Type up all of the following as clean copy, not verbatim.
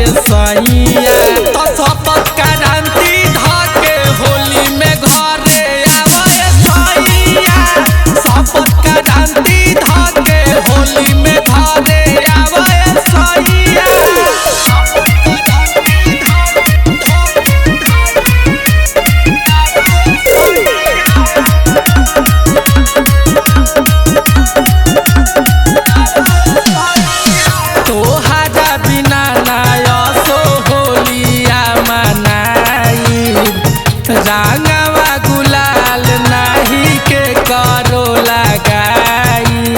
सैया तो शपथ क्रांति धके होली में घरे आवे सैया शपथ क्रांति धके होली में घरे आवे सैया। तोहरा बिना नायसो होलिया मनाई रंगवा गुलाल नहीं के करो लगाई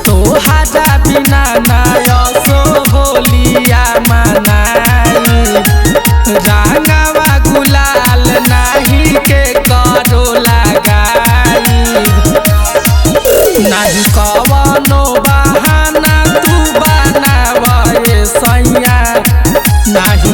तोहरा बिना नायसो होलिया मनाई रंगवा गुलाल नहीं के करो लगाई नहीं कवनो बहाना तू बनावे सैया नहीं